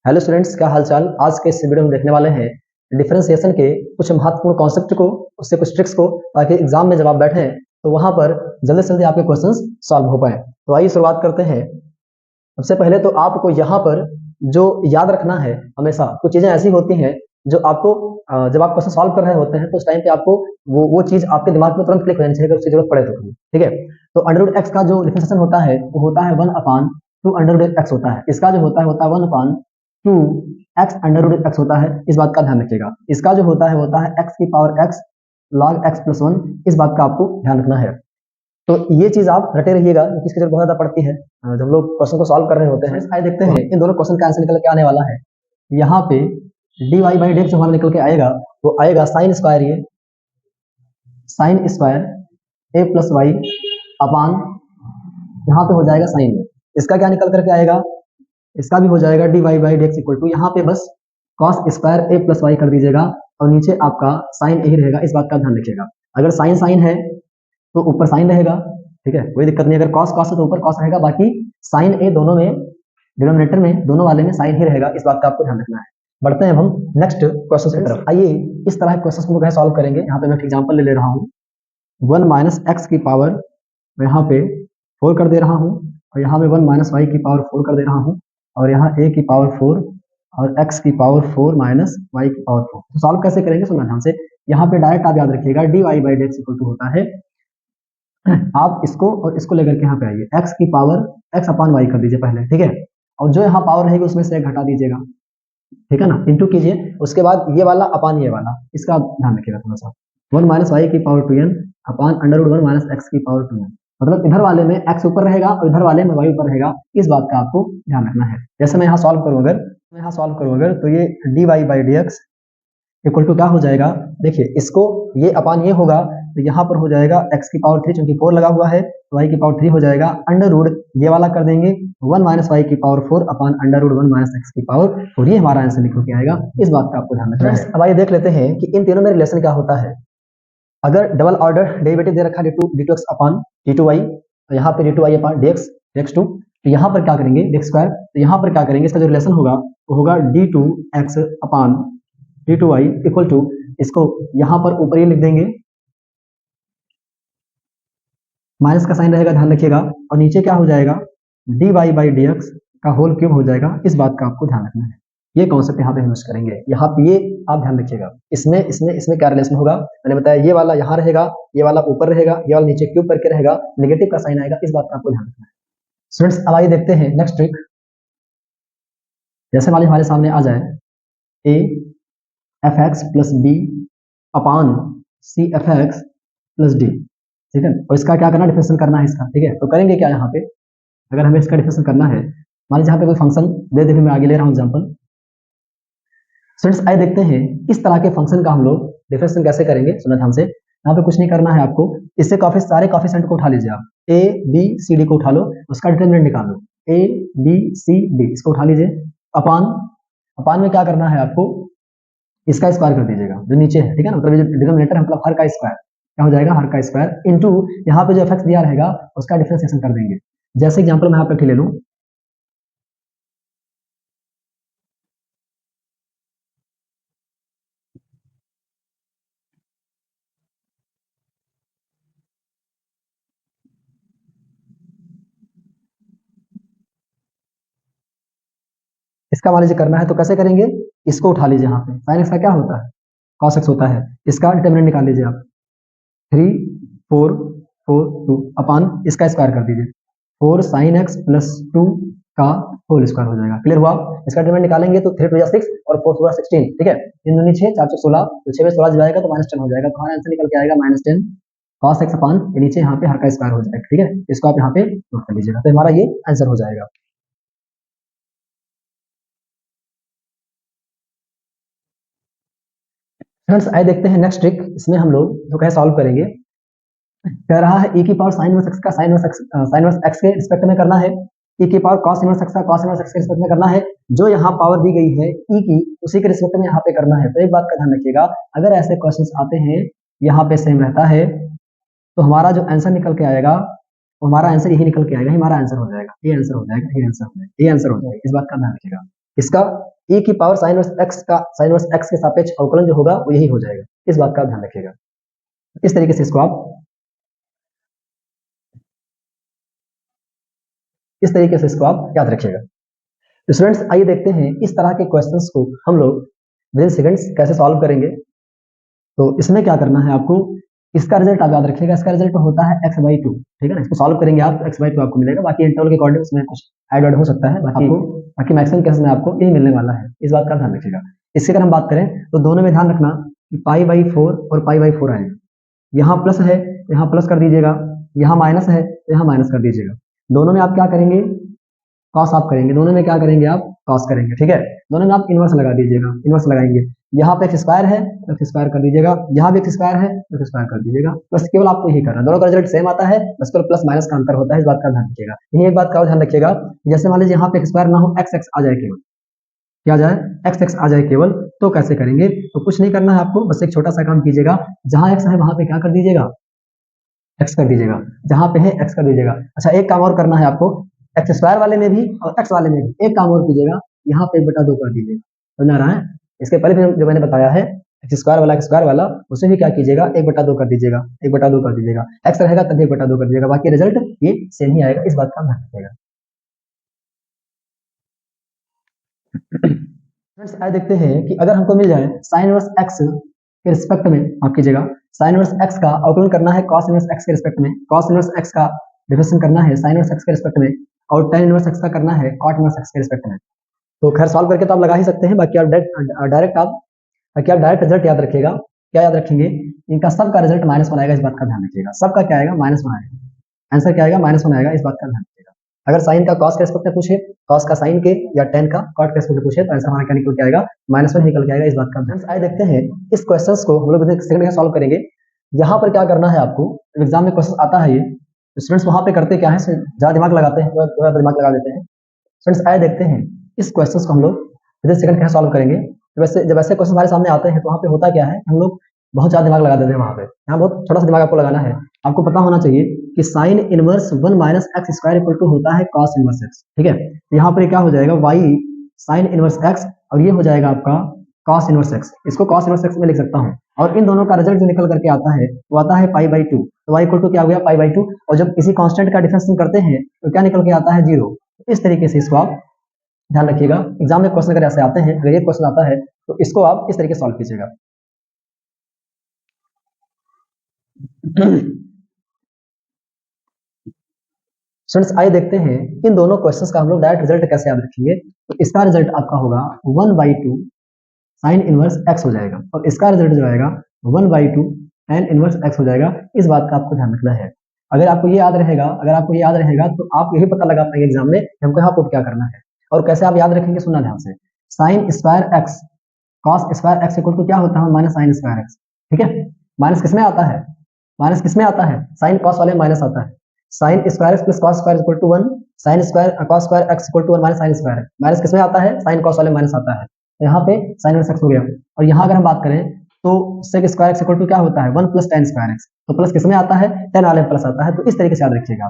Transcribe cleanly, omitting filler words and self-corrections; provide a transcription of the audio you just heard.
Hello students, क्या हालचाल। आज के इस वीडियो में देखने वाले हैं डिफरेंशिएशन के कुछ महत्वपूर्ण कॉन्सेप्ट को, उससे कुछ ट्रिक्स को, ताकि एग्जाम में जब आप बैठे तो वहां पर जल्दी से जल्दी आपके क्वेश्चंस सॉल्व हो पाए। तो आइए शुरुआत करते हैं। सबसे पहले तो आपको यहाँ पर जो याद रखना है, हमेशा कुछ चीजें ऐसी होती हैं जो आपको जब आप क्वेश्चन सॉल्व कर रहे होते हैं तो उस टाइम पे आपको वो चीज आपके दिमाग में तुरंत क्लिक हो जानी चाहिए अगर उसकी जरूरत पड़े तो कभी। ठीक है, तो अंडर रूट एक्स का जो डिफरेंशिएशन होता है वो होता है 1/2 अंडर रूट एक्स होता है। इसका जो होता है 1/2 एक्स अंडर रूट एक्स होता है। इस बात का ध्यान रखिएगा। इसका जो होता है एक्स की power x log x plus 1। इस बात का आपको ध्यान रखना है। तो ये चीज आप रटे रहिएगा क्योंकि इसकी जरूरत बहुत ज्यादा पड़ती है जब लोग क्वेश्चन को सॉल्व कर रहे होते हैं। आइए देखते हैं इन दोनों क्वेश्चन का आंसर निकल के आने वाला है। यहाँ पे dy बाई डी एक्स हमारा निकल के आएगा, वो आएगा साइन स्क्वायर, ये sine square A plus Y अपान, यहाँ पे हो जाएगा साइन में। इसका क्या निकल करके आएगा, इसका भी हो जाएगा dy by D X equal to, यहाँ पे बस cos square A plus Y कर दीजिएगा और नीचे आपका साइन यही रहेगा। इस बात का ध्यान रखिएगा। अगर साइन साइन है तो ऊपर साइन रहेगा, ठीक है, कोई दिक्कत नहीं। अगर कॉस कॉस है तो ऊपर कॉस रहेगा, बाकी साइन ए दोनों में, डिनोमिनेटर में, दोनों वाले में साइन ही रहेगा। इस बात का आपको ध्यान रखना है। बढ़ते हैं हम नेक्स्ट क्वेश्चन की तरफ। आइए इस तरह के क्वेश्चन को सॉल्व करेंगे। यहाँ पे मैं एक एग्जांपल ले रहा हूँ। 1 माइनस एक्स की पावर मैं यहाँ पे 4 कर दे रहा हूँ, और यहाँ पे 1 माइनस वाई की पावर 4 कर दे रहा हूँ, और यहाँ a की पावर 4 और x की पावर 4 माइनस y की पावर 4। तो सॉल्व कैसे करेंगे सुनना ध्यान से। यहाँ पे डायरेक्ट आप याद रखिएगा dy by D X equal to होता है, आप इसको और इसको लेकर के यहाँ पे आइए, x की पावर x अपान वाई कर दीजिए पहले, ठीक है, और जो यहाँ पावर रहेगी उसमें से एक घटा दीजिएगा, ठीक है ना, इंटू कीजिए। उसके बाद ये वाला अपान ये वाला, इसका ध्यान रखिएगा थोड़ा सा। 1 माइनस वाई की power 2n upon under root 1 minus X की पावर 2n। मतलब इधर वाले में x ऊपर रहेगा और इधर वाले में y ऊपर रहेगा। इस बात का आपको ध्यान रखना है। जैसे मैं यहाँ सॉल्व करूँ अगर तो ये dy by D X equal to क्या हो जाएगा, देखिए इसको ये अपान ये होगा तो यहाँ पर हो जाएगा x की पावर 3, चूंकि 4 लगा हुआ है तो y की पावर 3 हो जाएगा, अंडर रूट ये वाला कर देंगे 1 माइनस वाई की power 4 upon under root 1 minus X की पावर 4। ये हमारा आंसर निकल के आएगा। इस बात का आपको ध्यान रखना है। अब आइए देख लेते हैं कि इन तीनों में रिलेशन क्या होता है। अगर डबल ऑर्डर डेरिवेटिव दे रखा है D two X upon D two Y, तो यहाँ पे D two Y upon D X two, तो यहाँ पर क्या करेंगे डी स्क्वायर, तो यहाँ पर क्या करेंगे, इसका जो रिलेशन होगा वो होगा D two X upon D two Y equal to, इसको यहाँ पर ऊपर ही लिख देंगे, माइनस का साइन रहेगा, ध्यान रखिएगा, और नीचे क्या हो जाएगा D Y by D X का होल क्यूब हो जाएगा। इस बात का आपको ध्यान रखना है। ये कॉन्सेप्ट यहाँ पे यूज करेंगे। यहाँ पे ये आप ध्यान रखिएगा, इसमें इसमें इसमें क्या रिलेशन होगा, मैंने बताया ये वाला यहाँ रहेगा, ये वाला ऊपर रहेगा, ये वाला नीचे क्यूब करके रहेगा, नेगेटिव का साइन आएगा। इस बात का आपको ध्यान रखना है। स्टूडेंट्स अब आइए देखते हैं नेक्स्ट ट्रिक। जैसे वाले हमारे सामने आ जाए A F X plus B upon C F X plus D, ठीक है, और इसका क्या करना, डिफरेंशिएशन करना है इसका, ठीक है। तो करेंगे क्या यहाँ पे, अगर हमें इसका डिफरेंशिएशन करना है, मान लीजिए यहाँ पे कोई फंक्शन दे दे, मैं आगे ले रहा हूँ एग्जाम्पल। स्टूडेंट्स आइए देखते हैं इस तरह के फंक्शन का हम लोग डिफरेंशिएशन कैसे करेंगे। सुना ध्यान से, यहाँ पे कुछ नहीं करना है आपको, इससे काफी सारे कोएफिशिएंट को उठा लीजिए आप, ए बी सी डी को उठा लो, उसका डिटरमिनेंट निकालो, ए बी सी डी, इसको उठा लीजिए, अपान, अपान में क्या करना है आपको, इसका स्क्वायर कर दीजिएगा जो नीचे है, ठीक है ना, मतलब जो डिनोमिनेटर है मतलब हर का स्क्वायर, क्या हो जाएगा हर का स्क्वायर, इनटू यहाँ पे जो एफ एक्स दिया रहेगा उसका डिफरेंशिएशन कर देंगे। जैसे एग्जांपल मैं यहाँ पे ले लूं, इसका मान लीजिए करना है तो कैसे करेंगे, इसको उठा लीजिए, यहाँ पे साइन एक्स का क्या होता है कॉस एक्स होता है, इसका डिटरमिनेंट निकाल लीजिए आप, 3 4 4 2 अपान इसका स्क्वायर कर दीजिए, 4 साइन एक्स प्लस 2 का होल स्क्वायर हो जाएगा। क्लियर हुआ। इसका डिटरमिनेंट निकालेंगे तो 3 2 6 और 4 4 16, ठीक है, 3 2 6 4 16, तो 6 में 16 जाएगा तो -10 हो जाएगा। तो हमारा आंसर निकल के आएगा -10 cos x अपान ये नीचे यहाँ पे हर का स्क्वायर हो जाएगा, ठीक है, इसको आप यहाँ पे नोट कर लीजिएगा, तो हमारा ये आंसर हो जाएगा। फ्रेंड्स आइए देखते हैं नेक्स्ट ट्रिक। इसमें हम लोग जो कहे सॉल्व करेंगे, कह रहा है e की पावर sin इनवर्स x का sin इनवर्स x के रिस्पेक्ट में करना है, e की पावर cos इनवर्स x का cos इनवर्स x के रिस्पेक्ट में करना है, जो यहाँ पावर दी गई है e की उसी के रिस्पेक्ट में यहाँ पे करना है। तो एक बात का ध्यान रखिएगा, अगर ऐसे क्वेश्चंस आते हैं यहाँ पे सेम रहता है तो हमारा जो आंसर निकल के आएगा वो हमारा आंसर यही निकल के आएगा, हमारा आंसर हो जाएगा, ये आंसर हो जाएगा, ये आंसर हो जाएगा, ये आंसर हो जाएगा। इस बात का ध्यान रखिएगा। इसका e की पावर साइन इनवर्स x के सापेक्ष अवकलन जो होगा वो यही हो जाएगा। इस बात का ध्यान रखिएगा। इस तरीके से इसको आप याद रखिएगा। तो स्टूडेंट्स आइए देखते हैं इस तरह के क्वेश्चंस को हम लोग विद इन सेकंड्स कैसे सॉल्व करेंगे। तो इसमें क्या करना है आपको, इसका रिजल्ट आप याद रखिएगा। इसका रिजल्ट होता है x/2, ठीक है ना। इसको सॉल्व करेंगे आप, x/2 आपको मिलेगा। बाकी इंटरवल के अकॉर्डिंग इसमें कुछ ऐड हो सकता है, बाकी मैक्सिमम केसेस में आपको यही मिलने वाला है। इस बात का ध्यान रखिएगा। इससे अगर हम बात करें तो दोनों में ध्यान रखना कि π/4 और π/4 आएगा। यहाँ प्लस है, यहाँ प्लस कर दीजिएगा, यहाँ माइनस है, यहाँ माइनस कर दीजिएगा। दोनों में आप क्या करेंगे, कॉस आप करेंगे। दोनों में क्या करेंगे आप, कॉस करेंगे, ठीक है। दोनों में आप इनवर्स लगा दीजिएगा, इनवर्स लगाएंगे। यहाँ पे एक्स स्क्वायर है तो एक्स स्क्वायर कर दीजिएगा, यहाँ भी एक्स स्क्वायर है तो एक्स स्क्वायर कर दीजिएगा। बस केवल आपको यही करना है। दोनों का रिजल्ट सेम आता है, बस केवल प्लस माइनस का अंतर होता है। इस बात का ध्यान रखिएगा। यही एक बात का ध्यान रखिएगा, जैसे मान लीजिए यहाँ पे एक्स स्क्वायर ना हो, एक्स आ जाए केवल, क्या आ जाए, एक्स आ जाए केवल, तो कैसे करेंगे। तो कुछ नहीं करना है आपको, बस एक छोटा सा काम कीजिएगा। जहाँ एक्स है वहां पे क्या कर दीजिएगा, एक्स कर दीजिएगा। जहाँ पे है एक्स कर दीजिएगा। अच्छा, एक काम और करना है आपको, एक्स स्क्वायर वाले में भी और एक्स वाले में भी एक काम और कीजिएगा, यहाँ पे 1/2 कर दीजिएगा। समझ आ रहा है। इसके पहले भी जो मैंने बताया है, एक्स स्क्वायर वाला उसे भी क्या कीजिएगा, 1/2 कर दीजिएगा, 1/2 कर दीजिएगा। एक्स रहेगा तब भी 1/2 कर दीजिएगा। बाकी रिजल्ट ये सेम ही आएगा। इस बात का ध्यान रखिएगा। फ्रेंड्स आइए देखते हैं कि अगर हमको मिल जाए साइन इनवर्स एक्स के रिस्पेक्ट में, आप कीजिएगा साइन इनवर्स एक्स का अवकलन करना है कॉस इनवर्स एक्स के रिस्पेक्ट में, कॉस इनवर्स एक्स का डिफरेंशिएशन करना है साइन इनवर्स एक्स के रिस्पेक्ट में, और tan इनवर्स एक्स का करना है कॉट इनवर्स एक्स के रिस्पेक्ट में। तो खैर सॉल्व करके तो आप लगा ही सकते हैं। बाकी आप डायरेक्ट रिजल्ट याद रखिएगा। क्या याद रखेंगे, इनका सबका रिजल्ट -1 आएगा। इस बात का ध्यान रखिएगा। सबका क्या आएगा, -1 आएगा। आंसर क्या आएगा, -1 आएगा। इस बात का ध्यान रखिएगा। अगर साइन का कॉस के रिस्पेक्ट में पूछे, कॉस का साइन के, या tan का कॉट के रिस्पेक्ट में पूछे, तो आंसर हमारा क्या निकल के आएगा, -1 निकल के आएगा। इस बात का ध्यान। आइए देखते हैं इस क्वेश्चंस को हम लोग सेकंड में सॉल्व करेंगे। यहाँ पर क्या करना है आपको, एग्जाम में क्वेश्चन आता है ये, स्टूडेंट्स वहां पे करते क्या है, ज्यादा दिमाग लगाते हैं, थोड़ा दिमाग लगा देते हैं। स्टूडेंट्स आइए देखते हैं इस क्वेश्चंस को हम लोग विद सेकंड कैसे सॉल्व करेंगे। जब ऐसे क्वेश्चन हमारे सामने आते हैं तो वहाँ पे होता क्या है, हम लोग बहुत ज्यादा दिमाग लगा देते हैं। वहाँ पे यहाँ बहुत थोड़ा सा दिमाग आपको लगाना है। आपको पता होना चाहिए कि sine inverse 1 - x square equal to होता है कॉस इनवर्स x, ठीक है। यहाँ पर क्या हो जाएगा, y साइन इनवर्स x, और ये हो जाएगा आपका कॉस इनवर्स x। इसको कॉस इनवर्स x में लिख सकता हूँ। और इन दोनों का रिजल्ट जो निकल करके आता है वो आता है π/2। तो y इक्वल टू क्या हो गया, π/2। और जब किसी कांस्टेंट का डिफरेंस करते हैं तो क्या निकल के आता है, 0। इस तरीके से इसको आप ध्यान रखिएगा। एग्जाम में क्वेश्चन अगर ऐसे आते हैं, अगर ये क्वेश्चन आता है तो इसको आप इस तरीके से सॉल्व कीजिएगा। स्टूडेंट्स आइए देखते हैं इन दोनों क्वेश्चंस का हम लोग डायरेक्ट रिजल्ट कैसे याद रखेंगे। तो इसका रिजल्ट आपका होगा 1/2 साइन इनवर्स x हो जाएगा, और इसका रिजल्ट जो आएगा 1/2 tan इनवर्स x हो जाएगा। इस बात का आपको ध्यान रखना है। अगर आपको ये याद रहेगा तो आप यही पता लगा पाएंगे एग्जाम में कि हमको यहाँ पर क्या करना है। और कैसे आप याद रखेंगे, सुनना ध्यान से। Sine square X cos square x equal to क्या होता है, माइनस साइन स्क्वायर एक्स, ठीक है। माइनस किसमें आता है, साइन कॉस वाले माइनस आता है। Sine square X plus cos square equal to 1, sine square cos square x equal to 1 minus sine square. Minus किसमें आता है, साइन कॉस वाले माइनस आता है। तो यहाँ पे साइन इनवर्स एक्स हो गया। और यहाँ अगर हम बात करें तो sec square x equal to क्या होता है, 1 + tan स्क्वायर एक्स। तो प्लस किसमें आता है, tan वाले में प्लस आता है। तो इस तरीके से याद रखिएगा।